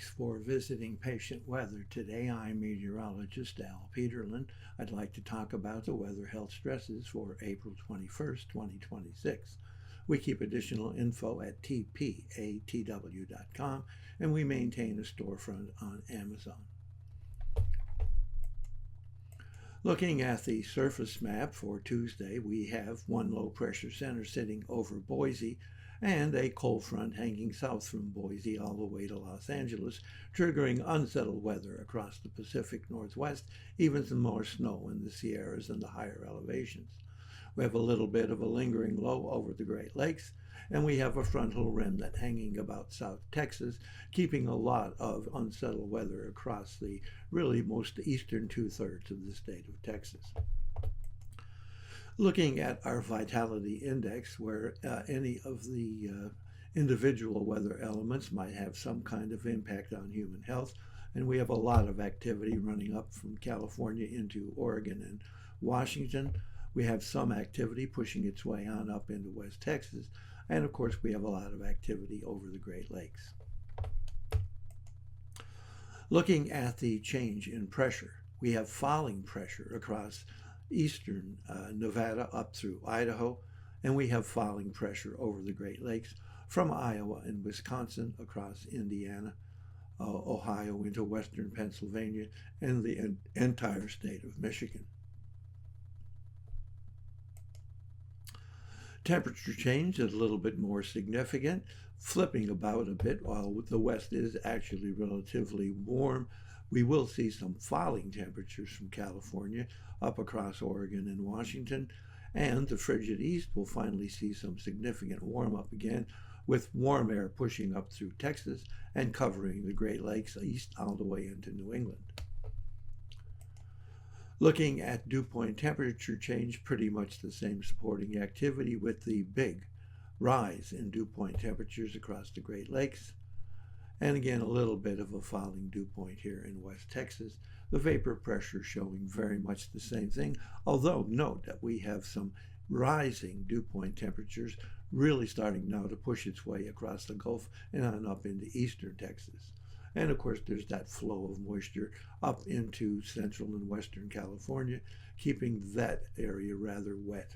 Thanks for visiting Patient Weather. Today I'm meteorologist Al Peterlin. I'd like to talk about the weather health stresses for April 21st, 2026. We keep additional info at tpatw.com and we maintain a storefront on Amazon. Looking at the surface map for Tuesday, we have one low pressure center sitting over Boise and a cold front hanging south from Boise all the way to Los Angeles, triggering unsettled weather across the Pacific Northwest, even some more snow in the Sierras and the higher elevations. We have a little bit of a lingering low over the Great Lakes, and we have a frontal remnant hanging about South Texas, keeping a lot of unsettled weather across the really most eastern two-thirds of the state of Texas. Looking at our vitality index, where any of the individual weather elements might have some kind of impact on human health, and we have a lot of activity running up from California into Oregon and Washington. We have some activity pushing its way on up into West Texas, and of course we have a lot of activity over the Great Lakes. Looking at the change in pressure, we have falling pressure across eastern Nevada up through Idaho, and we have falling pressure over the Great Lakes from Iowa and Wisconsin across Indiana, Ohio into western Pennsylvania, and the entire state of Michigan. Temperature change is a little bit more significant, flipping about a bit. While the west is actually relatively warm, we will see some falling temperatures from California up across Oregon and Washington, and the frigid east will finally see some significant warm up again, with warm air pushing up through Texas and covering the Great Lakes east all the way into New England. Looking at dew point temperature change, pretty much the same supporting activity with the big rise in dew point temperatures across the Great Lakes. And again, a little bit of a falling dew point here in West Texas. The vapor pressure showing very much the same thing, although note that we have some rising dew point temperatures really starting now to push its way across the Gulf and on up into eastern Texas. And of course, there's that flow of moisture up into central and western California, keeping that area rather wet.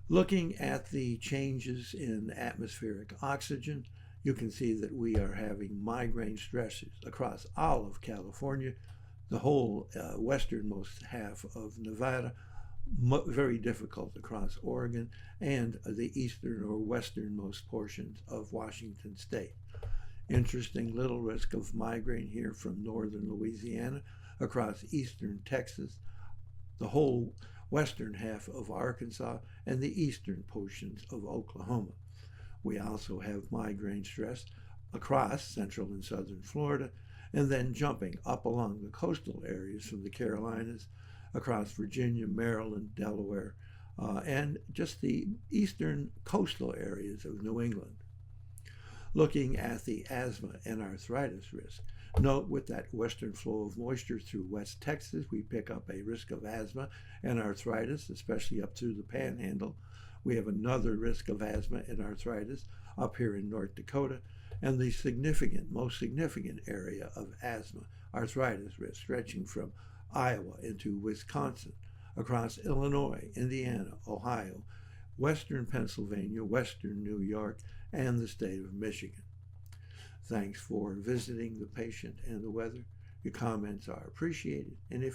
Looking at the changes in atmospheric oxygen, you can see that we are having migraine stresses across all of California, the whole westernmost half of Nevada, very difficult across Oregon, and the eastern or westernmost portions of Washington state. Interesting little risk of migraine here from northern Louisiana across eastern Texas, the whole western half of Arkansas, and the eastern portions of Oklahoma. We also have migraine stress across central and southern Florida, and then jumping up along the coastal areas from the Carolinas, across Virginia, Maryland, Delaware, and just the eastern coastal areas of New England. Looking at the asthma and arthritis risk, note with that western flow of moisture through West Texas, we pick up a risk of asthma and arthritis, especially up through the Panhandle. We have another risk of asthma and arthritis up here in North Dakota, and the most significant area of asthma, arthritis risk stretching from Iowa into Wisconsin, across Illinois, Indiana, Ohio, western Pennsylvania, western New York, and the state of Michigan. Thanks for visiting the patient and the weather. Your comments are appreciated, and if